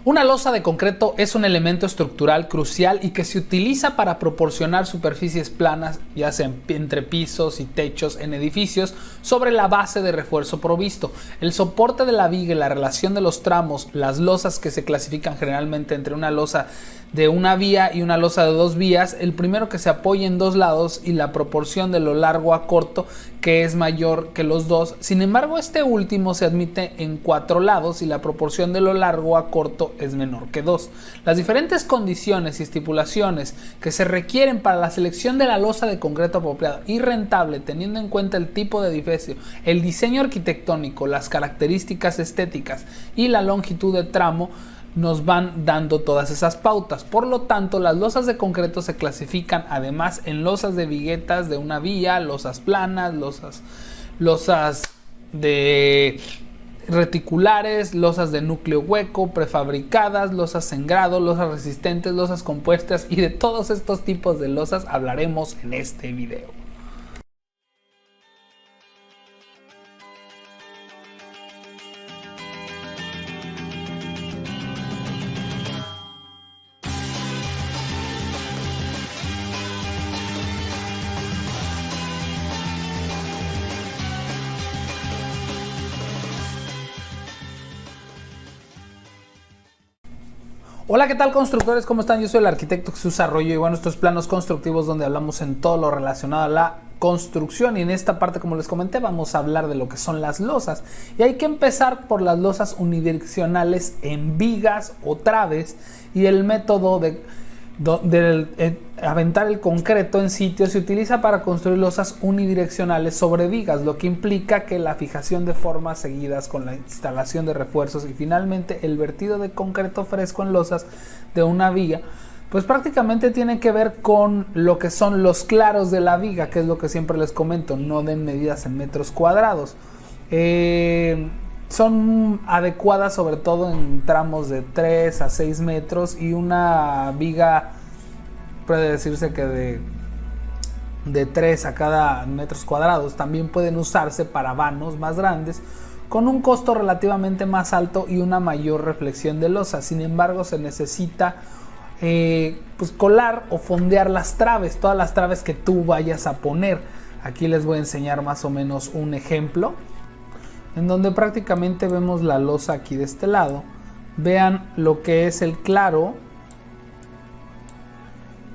Una losa de concreto es un elemento estructural crucial y que se utiliza para proporcionar superficies planas, ya sea entre pisos y techos en edificios, sobre la base de refuerzo provisto. El soporte de la viga y la relación de los tramos, las losas que se clasifican generalmente entre una losa de una vía y una losa de dos vías, el primero que se apoya en dos lados y la proporción de lo largo a corto que es mayor que los dos. Sin embargo, este último se admite en 4 lados y la proporción de lo largo a corto es menor que 2. Las diferentes condiciones y estipulaciones que se requieren para la selección de la losa de concreto apropiada y rentable, teniendo en cuenta el tipo de edificio, el diseño arquitectónico, las características estéticas y la longitud de tramo, nos van dando todas esas pautas. Por lo tanto, las losas de concreto se clasifican además en losas de viguetas de una vía, losas planas, losas de reticulares, losas de núcleo hueco, prefabricadas, losas en grado, losas resistentes, losas compuestas, y de todos estos tipos de losas hablaremos en este video. Hola, ¿qué tal, constructores? ¿Cómo están? Yo soy el arquitecto Jesús Arroyo y bueno, estos planos constructivos donde hablamos en todo lo relacionado a la construcción, y en esta parte, como les comenté, vamos a hablar de lo que son las losas, y hay que empezar por las losas unidireccionales en vigas o traves y el método de aventar el concreto en sitio se utiliza para construir losas unidireccionales sobre vigas, lo que implica que la fijación de formas seguidas con la instalación de refuerzos y finalmente el vertido de concreto fresco en losas de una viga, pues prácticamente tiene que ver con lo que son los claros de la viga, que es lo que siempre les comento, no den medidas en metros cuadrados. Son adecuadas sobre todo en tramos de 3 a 6 metros y una viga puede decirse que de 3 a cada metros cuadrados. También pueden usarse para vanos más grandes con un costo relativamente más alto y una mayor reflexión de losa. Sin embargo, se necesita pues colar o fondear las traves, todas las traves que tú vayas a poner. Aquí les voy a enseñar más o menos un ejemplo en donde prácticamente vemos la losa aquí de este lado. Vean lo que es el claro,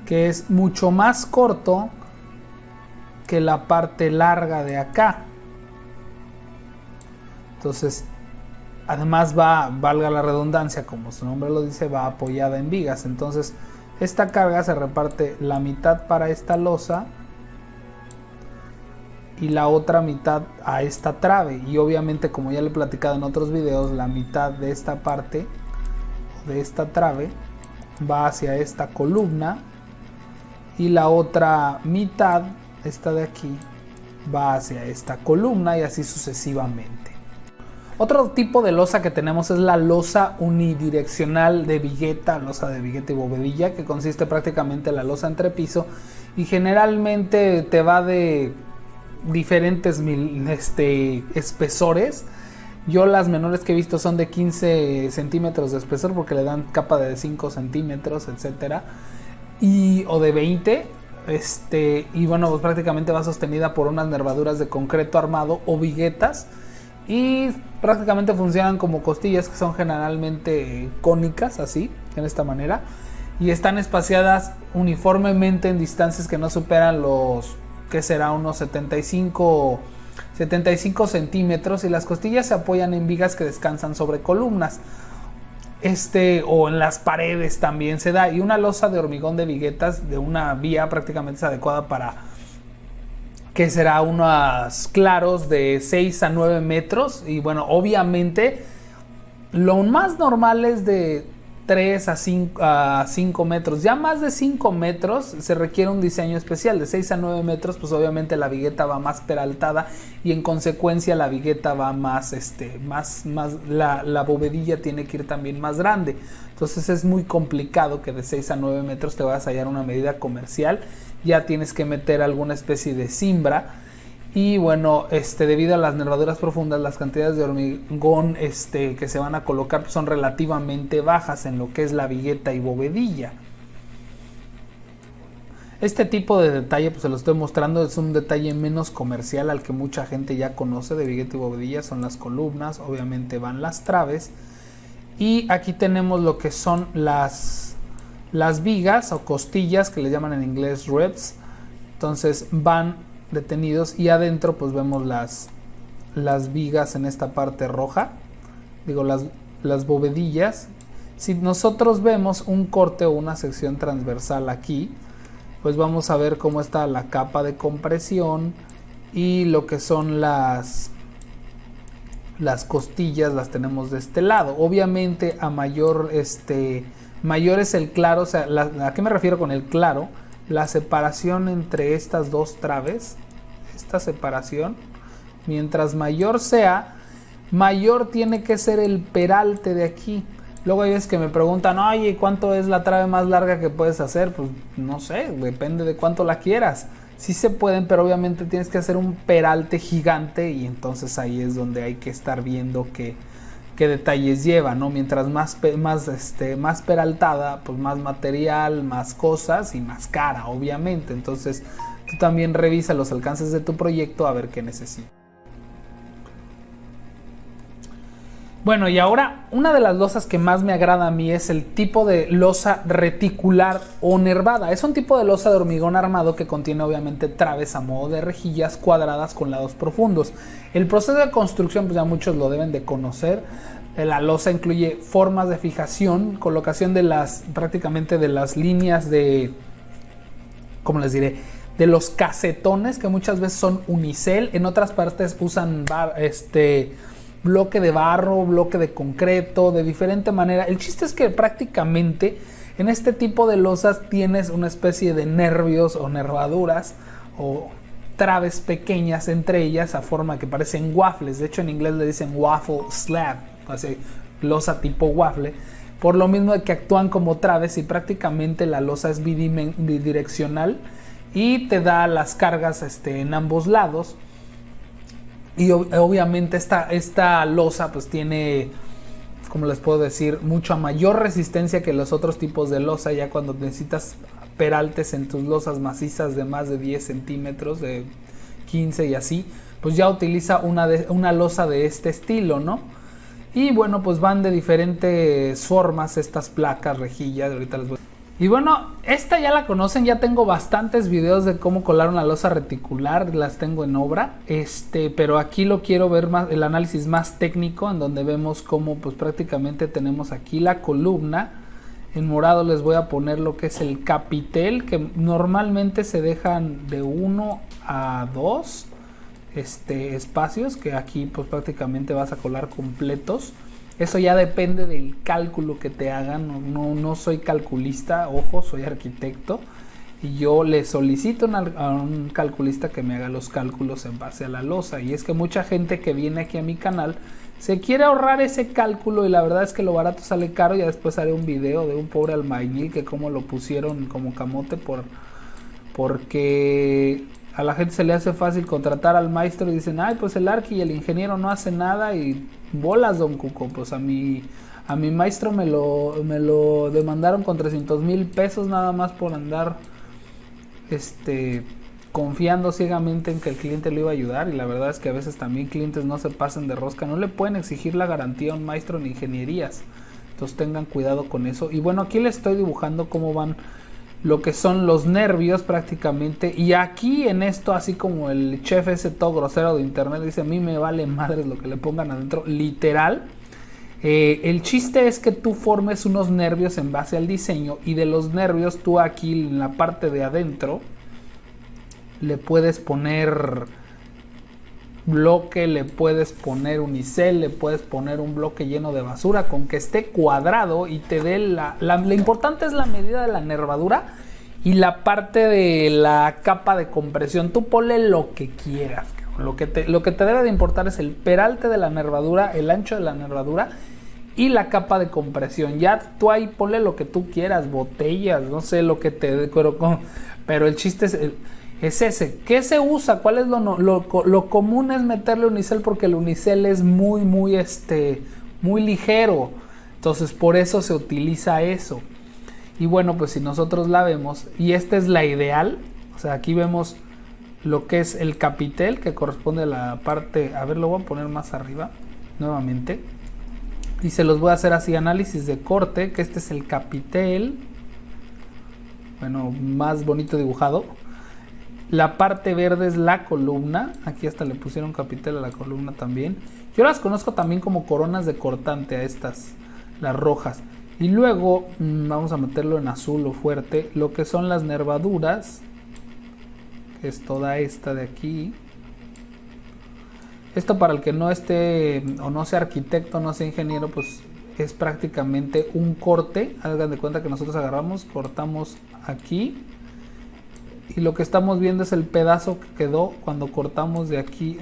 que es mucho más corto que la parte larga de acá. Entonces, además valga la redundancia, como su nombre lo dice, va apoyada en vigas. Entonces, esta carga se reparte la mitad para esta losa y la otra mitad a esta trave, y obviamente, como ya le he platicado en otros videos, la mitad de esta parte de esta trave va hacia esta columna y la otra mitad, esta de aquí, va hacia esta columna y así sucesivamente. Otro tipo de losa que tenemos es la losa unidireccional de vigueta, losa de vigueta y bovedilla, que consiste prácticamente en la losa entrepiso y generalmente te va de diferentes espesores. Yo las menores que he visto son de 15 centímetros de espesor porque le dan capa de 5 centímetros, etcétera, o de 20, y bueno, pues prácticamente va sostenida por unas nervaduras de concreto armado o viguetas y prácticamente funcionan como costillas, que son generalmente cónicas, así, en esta manera, y están espaciadas uniformemente en distancias que no superan los, que será unos 75 centímetros, y las costillas se apoyan en vigas que descansan sobre columnas, o en las paredes también se da. Y una losa de hormigón de viguetas de una vía prácticamente es adecuada para, que será unos claros de 6 a 9 metros, y bueno, obviamente lo más normal es de 3 a 5 metros. Ya más de 5 metros se requiere un diseño especial. De 6 a 9 metros, pues obviamente la vigueta va más peraltada y en consecuencia la vigueta va más, la bovedilla tiene que ir también más grande. Entonces es muy complicado que de 6 a 9 metros te vayas a hallar una medida comercial. Ya tienes que meter alguna especie de cimbra Y bueno, debido a las nervaduras profundas, las cantidades de hormigón que se van a colocar son relativamente bajas en lo que es la vigueta y bovedilla. Este tipo de detalle, pues se lo estoy mostrando, es un detalle menos comercial al que mucha gente ya conoce de vigueta y bovedilla. Son las columnas, obviamente van las traves. Y aquí tenemos lo que son las vigas o costillas, que le llaman en inglés ribs. Entonces van detenidos y adentro pues vemos las vigas en esta parte roja, digo las bovedillas. Si nosotros vemos un corte o una sección transversal aquí, pues vamos a ver cómo está la capa de compresión y lo que son las costillas las tenemos de este lado. Obviamente a mayor es el claro, o sea, ¿a qué me refiero con el claro? La separación entre estas dos traves, esta separación, mientras mayor sea, mayor tiene que ser el peralte de aquí. Luego hay veces que me preguntan, oye, ¿cuánto es la trave más larga que puedes hacer? Pues no sé, depende de cuánto la quieras. Sí se pueden, pero obviamente tienes que hacer un peralte gigante y entonces ahí es donde hay que estar viendo qué detalles lleva, ¿no? Mientras más peraltada, pues más material, más cosas y más cara, obviamente. Entonces tú también revisa los alcances de tu proyecto a ver qué necesitas. Bueno, y ahora una de las losas que más me agrada a mí es el tipo de losa reticular o nervada. Es un tipo de losa de hormigón armado que contiene obviamente traves a modo de rejillas cuadradas con lados profundos. El proceso de construcción, pues ya muchos lo deben de conocer. La losa incluye formas de fijación, colocación de prácticamente de las líneas de, ¿cómo les diré?, de los casetones, que muchas veces son unicel. En otras partes usan bloque de barro, bloque de concreto, de diferente manera. El chiste es que prácticamente en este tipo de losas tienes una especie de nervios o nervaduras o traves pequeñas entre ellas a forma que parecen waffles. De hecho en inglés le dicen waffle slab, así, losa tipo waffle, por lo mismo de que actúan como traves y prácticamente la losa es bidireccional y te da las cargas en ambos lados. Y obviamente esta losa pues tiene, como les puedo decir, mucha mayor resistencia que los otros tipos de losa. Ya cuando necesitas peraltes en tus losas macizas de más de 10 centímetros, de 15 y así, pues ya utiliza una losa de este estilo, ¿no? Y bueno, pues van de diferentes formas estas placas, rejillas. Ahorita les voy. Y bueno, esta ya la conocen, ya tengo bastantes videos de cómo colar una losa reticular, las tengo en obra, pero aquí lo quiero ver más, el análisis más técnico, en donde vemos cómo pues prácticamente tenemos aquí la columna. En morado les voy a poner lo que es el capitel, que normalmente se dejan de 1 a 2 espacios, que aquí pues prácticamente vas a colar completos. Eso ya depende del cálculo que te hagan. No soy calculista, ojo, soy arquitecto. Y yo le solicito a un calculista que me haga los cálculos en base a la losa. Y es que mucha gente que viene aquí a mi canal se quiere ahorrar ese cálculo. Y la verdad es que lo barato sale caro. Ya después haré un video de un pobre albañil que como lo pusieron como camote porque a la gente se le hace fácil contratar al maestro y dicen, ay, pues el arqui y el ingeniero no hace nada y bolas, don Cuco. Pues a mi maestro me lo demandaron con 300,000 pesos nada más por andar confiando ciegamente en que el cliente le iba a ayudar. Y la verdad es que a veces también clientes no se pasen de rosca, no le pueden exigir la garantía a un maestro en ingenierías. Entonces tengan cuidado con eso. Y bueno, aquí les estoy dibujando cómo van lo que son los nervios prácticamente. Y aquí en esto, así como el chef ese todo grosero de internet dice, a mí me vale madres lo que le pongan adentro, literal. El chiste es que tú formes unos nervios en base al diseño, y de los nervios tú aquí en la parte de adentro le puedes poner bloque, le puedes poner unicel, le puedes poner un bloque lleno de basura, con que esté cuadrado y te dé lo importante es la medida de la nervadura y la parte de la capa de compresión. Tú ponle lo que quieras, lo que te debe de importar es el peralte de la nervadura, el ancho de la nervadura y la capa de compresión. Ya tú ahí ponle lo que tú quieras, botellas, no sé lo que te decoro, pero el chiste es es ese. ¿Qué se usa? ¿Cuál es lo común? Es meterle unicel, porque el unicel es muy ligero. Entonces por eso se utiliza eso. Y bueno, pues si nosotros la vemos, y esta es la ideal, o sea, aquí vemos lo que es el capitel, que corresponde a la parte, a ver, lo voy a poner más arriba nuevamente, y se los voy a hacer así, análisis de corte, que este es el capitel, bueno, más bonito dibujado. La parte verde es la columna, aquí hasta le pusieron capitel a la columna también. Yo las conozco también como coronas de cortante a estas, las rojas. Y luego vamos a meterlo en azul o fuerte, lo que son las nervaduras, que es toda esta de aquí. Esto, para el que no esté o no sea arquitecto, no sea ingeniero, pues es prácticamente un corte. Hagan de cuenta que nosotros agarramos, cortamos aquí, y lo que estamos viendo es el pedazo que quedó cuando cortamos de aquí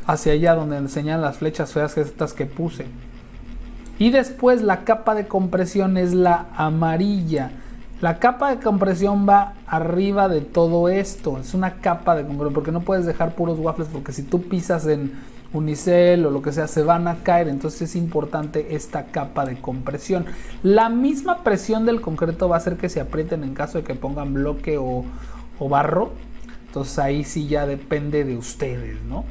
hacia allá, donde enseñan las flechas feas, estas que puse. Y después la capa de compresión es la amarilla. La capa de compresión va arriba de todo esto. Es una capa de compresión, porque no puedes dejar puros waffles, porque si tú pisas en unicel o lo que sea, se van a caer. Entonces es importante esta capa de compresión. La misma presión del concreto va a hacer que se aprieten en caso de que pongan bloque o barro. Entonces ahí sí ya depende de ustedes, ¿no?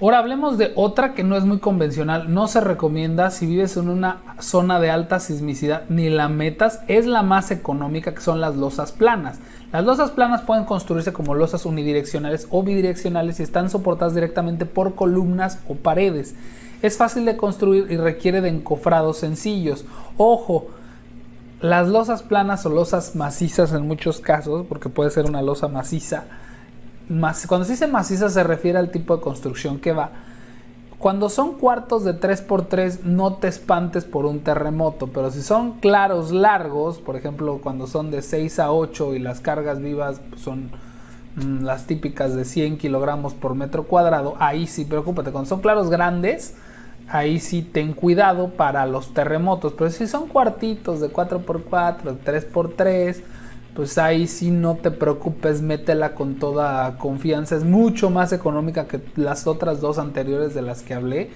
Ahora hablemos de otra que no es muy convencional, no se recomienda si vives en una zona de alta sismicidad, ni la metas. Es la más económica, que son las losas planas. Las losas planas pueden construirse como losas unidireccionales o bidireccionales y están soportadas directamente por columnas o paredes. Es fácil de construir y requiere de encofrados sencillos. Ojo, las losas planas o losas macizas en muchos casos, porque puede ser una losa maciza. Cuando se dice maciza se refiere al tipo de construcción que va. Cuando son cuartos de 3x3 no te espantes por un terremoto, pero si son claros largos, por ejemplo cuando son de 6 a 8 y las cargas vivas son las típicas de 100 kilogramos por metro cuadrado, ahí sí preocúpate. Cuando son claros grandes, ahí sí ten cuidado para los terremotos, pero si son cuartitos de 4x4, de 3x3, pues ahí sí no te preocupes, métela con toda confianza. Es mucho más económica que las otras dos anteriores de las que hablé.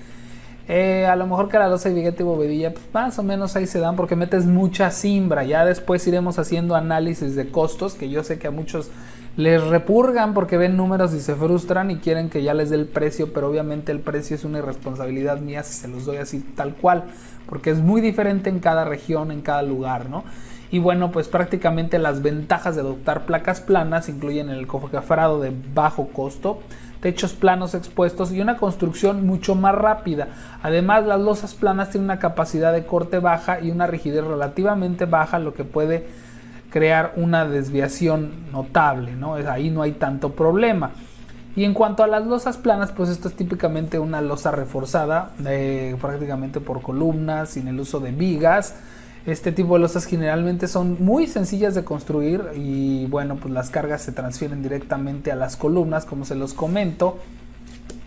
A lo mejor que la losa y Vigueta y Bovedilla, pues más o menos ahí se dan, porque metes mucha cimbra. Ya después iremos haciendo análisis de costos, que yo sé que a muchos les repurgan porque ven números y se frustran y quieren que ya les dé el precio, pero obviamente el precio es una irresponsabilidad mía si se los doy así tal cual, porque es muy diferente en cada región, en cada lugar, ¿no? Y bueno, pues prácticamente las ventajas de adoptar placas planas incluyen el encofrado de bajo costo, techos planos expuestos y una construcción mucho más rápida. Además, las losas planas tienen una capacidad de corte baja y una rigidez relativamente baja, lo que puede crear una desviación notable, ¿no? Ahí no hay tanto problema. Y en cuanto a las losas planas, pues esto es típicamente una losa reforzada, prácticamente por columnas, sin el uso de vigas. Este tipo de losas generalmente son muy sencillas de construir y bueno, pues las cargas se transfieren directamente a las columnas, como se los comento.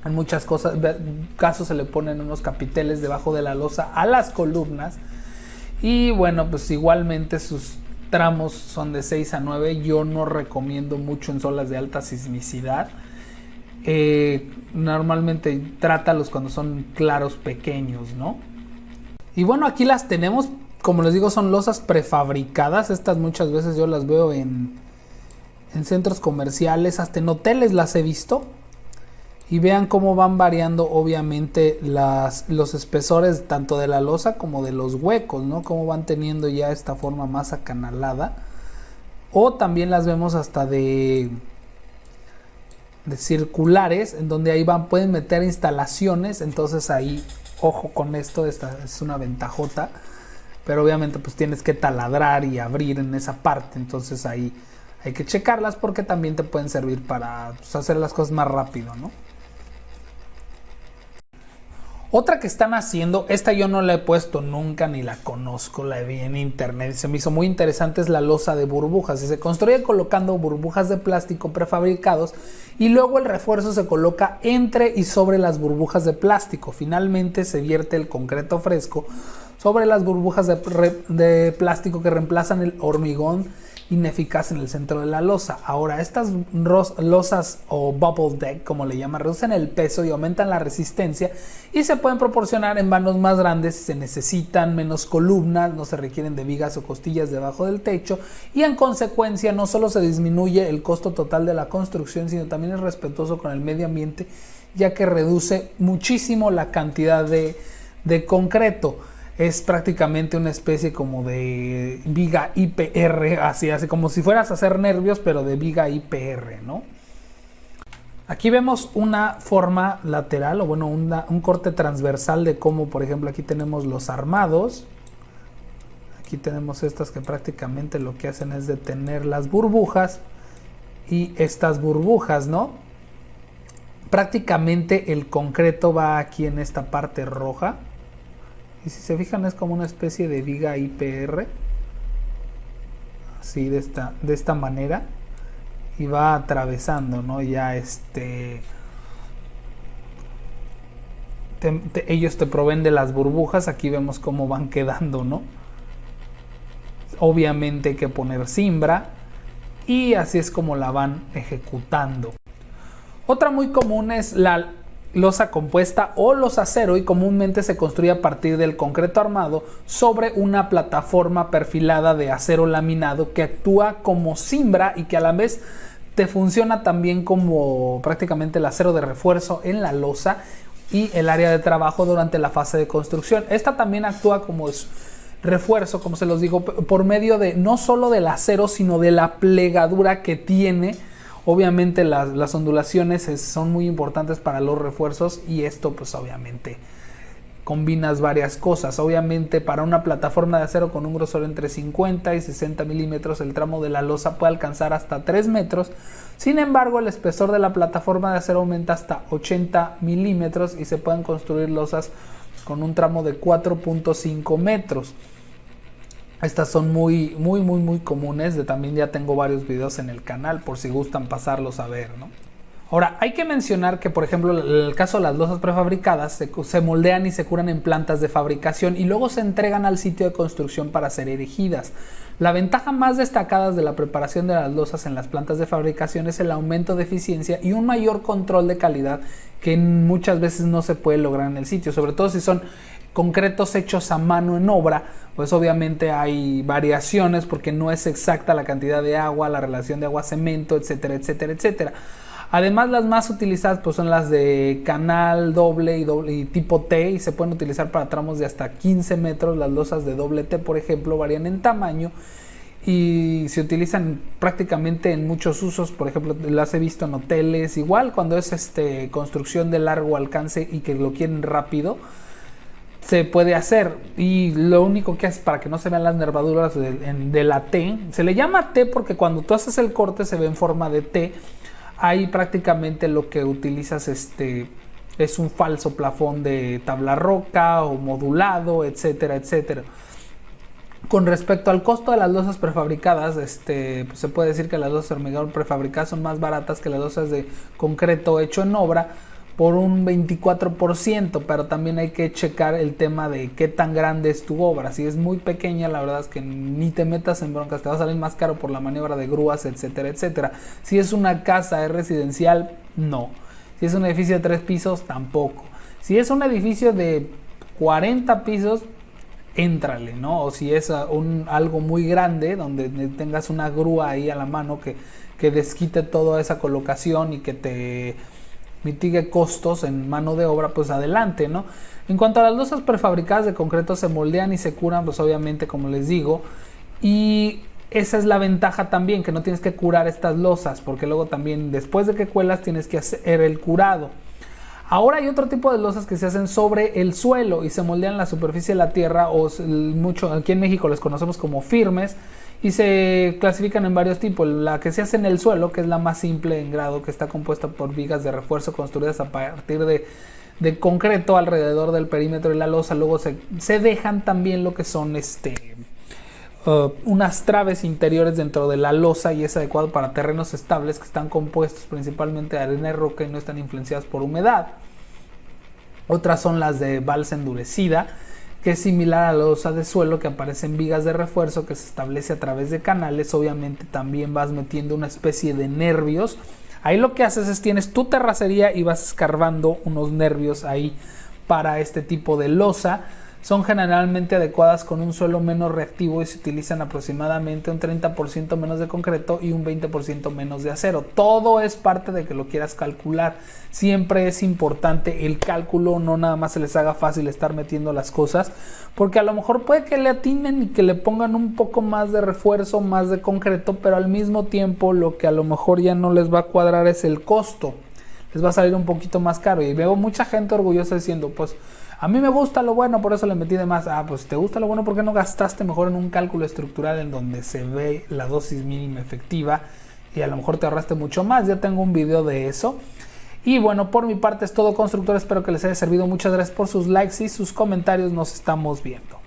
En muchos casos se le ponen unos capiteles debajo de la losa a las columnas. Y bueno, pues igualmente sus tramos son de 6 a 9. Yo no recomiendo mucho en zonas de alta sismicidad. Normalmente trátalos cuando son claros pequeños, ¿no? Y bueno, aquí las tenemos. Como les digo, son losas prefabricadas. Estas muchas veces yo las veo en centros comerciales, hasta en hoteles las he visto. Y vean cómo van variando obviamente los espesores tanto de la losa como de los huecos, ¿no? Cómo van teniendo ya esta forma más acanalada. O también las vemos hasta de circulares, en donde ahí pueden meter instalaciones. Entonces ahí, ojo con esto, esta es una ventajota. Pero obviamente pues tienes que taladrar y abrir en esa parte. Entonces ahí hay que checarlas, porque también te pueden servir para pues, hacer las cosas más rápido, ¿no? Otra que están haciendo, esta yo no la he puesto nunca ni la conozco, la vi en internet, se me hizo muy interesante, es la losa de burbujas. Y se construye colocando burbujas de plástico prefabricados y luego el refuerzo se coloca entre y sobre las burbujas de plástico. Finalmente se vierte el concreto fresco sobre las burbujas de plástico que reemplazan el hormigón ineficaz en el centro de la losa. Ahora, estas losas o bubble deck, como le llaman, reducen el peso y aumentan la resistencia y se pueden proporcionar en vanos más grandes si se necesitan menos columnas, no se requieren de vigas o costillas debajo del techo y en consecuencia no solo se disminuye el costo total de la construcción, sino también es respetuoso con el medio ambiente, ya que reduce muchísimo la cantidad de concreto. Es prácticamente una especie como de viga IPR, así como si fueras a hacer nervios, pero de viga IPR, ¿no? Aquí vemos una forma lateral, o bueno, un corte transversal de cómo, por ejemplo, aquí tenemos los armados. Aquí tenemos estas que prácticamente lo que hacen es detener las burbujas y estas burbujas, ¿no? Prácticamente el concreto va aquí en esta parte roja. Y si se fijan es como una especie de viga IPR, así de esta manera, y va atravesando, ¿no? Ya ellos te proveen de las burbujas. Aquí vemos cómo van quedando, ¿no? Obviamente hay que poner cimbra y así es como la van ejecutando. Otra muy común es la losa compuesta o losacero, y comúnmente se construye a partir del concreto armado sobre una plataforma perfilada de acero laminado que actúa como cimbra y que a la vez te funciona también como prácticamente el acero de refuerzo en la losa y el área de trabajo durante la fase de construcción. Esta también actúa como refuerzo, como se los digo, por medio de no solo del acero, sino de la plegadura que tiene. Obviamente las ondulaciones son muy importantes para los refuerzos y esto pues obviamente combinas varias cosas. Obviamente para una plataforma de acero con un grosor entre 50 y 60 milímetros el tramo de la losa puede alcanzar hasta 3 metros. Sin embargo, el espesor de la plataforma de acero aumenta hasta 80 milímetros y se pueden construir losas con un tramo de 4.5 metros. Estas son muy comunes. También ya tengo varios videos en el canal por si gustan pasarlos a ver, ¿no? Ahora, hay que mencionar que, por ejemplo, en el caso de las losas prefabricadas, se moldean y se curan en plantas de fabricación y luego se entregan al sitio de construcción para ser erigidas. La ventaja más destacada de la preparación de las losas en las plantas de fabricación es el aumento de eficiencia y un mayor control de calidad que muchas veces no se puede lograr en el sitio, sobre todo si son concretos hechos a mano en obra. Pues obviamente hay variaciones porque no es exacta la cantidad de agua, la relación de agua-cemento, etcétera, etcétera, etcétera. Además, las más utilizadas pues son las de canal doble y tipo T, y se pueden utilizar para tramos de hasta 15 metros. Las losas de doble T, por ejemplo, varían en tamaño y se utilizan prácticamente en muchos usos. Por ejemplo, las he visto en hoteles, igual cuando es construcción de largo alcance y que lo quieren rápido, se puede hacer. Y lo único que hace para que no se vean las nervaduras de la T, se le llama T porque cuando tú haces el corte se ve en forma de T. Ahí prácticamente lo que utilizas es un falso plafón de tabla roca o modulado, etcétera, etcétera. Con respecto al costo de las losas prefabricadas, pues se puede decir que las losas de hormigón prefabricadas son más baratas que las losas de concreto hecho en obra por un 24%, pero también hay que checar el tema de qué tan grande es tu obra. Si es muy pequeña, la verdad es que ni te metas en broncas, te va a salir más caro por la maniobra de grúas, etcétera, etcétera. Si es una casa, es residencial, no. Si es un edificio de 3 pisos, tampoco. Si es un edificio de 40 pisos, éntrale, ¿no? O si es algo muy grande, donde tengas una grúa ahí a la mano que desquite toda esa colocación y que te mitigue costos en mano de obra, pues adelante, ¿no? En cuanto a las losas prefabricadas de concreto, se moldean y se curan, pues obviamente, como les digo, y esa es la ventaja también, que no tienes que curar estas losas, porque luego también después de que cuelas tienes que hacer el curado. Ahora hay otro tipo de losas que se hacen sobre el suelo y se moldean en la superficie de la tierra, o mucho aquí en México les conocemos como firmes, y se clasifican en varios tipos. La que se hace en el suelo, que es la más simple en grado, que está compuesta por vigas de refuerzo construidas a partir de concreto alrededor del perímetro de la losa. Luego se dejan también lo que son unas traves interiores dentro de la losa, y es adecuado para terrenos estables que están compuestos principalmente de arena y roca y no están influenciadas por humedad. Otras son las de balsa endurecida, que es similar a la losa de suelo, que aparece en vigas de refuerzo, que se establece a través de canales. Obviamente también vas metiendo una especie de nervios. Ahí lo que haces es tienes tu terracería y vas escarbando unos nervios ahí para este tipo de losa. Son generalmente adecuadas con un suelo menos reactivo y se utilizan aproximadamente un 30% menos de concreto y un 20% menos de acero. Todo es parte de que lo quieras calcular. Siempre es importante el cálculo, no nada más se les haga fácil estar metiendo las cosas, porque a lo mejor puede que le atinen y que le pongan un poco más de refuerzo, más de concreto, pero al mismo tiempo lo que a lo mejor ya no les va a cuadrar es el costo. Les va a salir un poquito más caro, y veo mucha gente orgullosa diciendo, pues a mí me gusta lo bueno, por eso le metí de más. Pues si te gusta lo bueno, ¿por qué no gastaste mejor en un cálculo estructural en donde se ve la dosis mínima efectiva y a lo mejor te ahorraste mucho más? Ya tengo un video de eso. Y bueno, por mi parte es todo, constructor. Espero que les haya servido. Muchas gracias por sus likes y sus comentarios. Nos estamos viendo.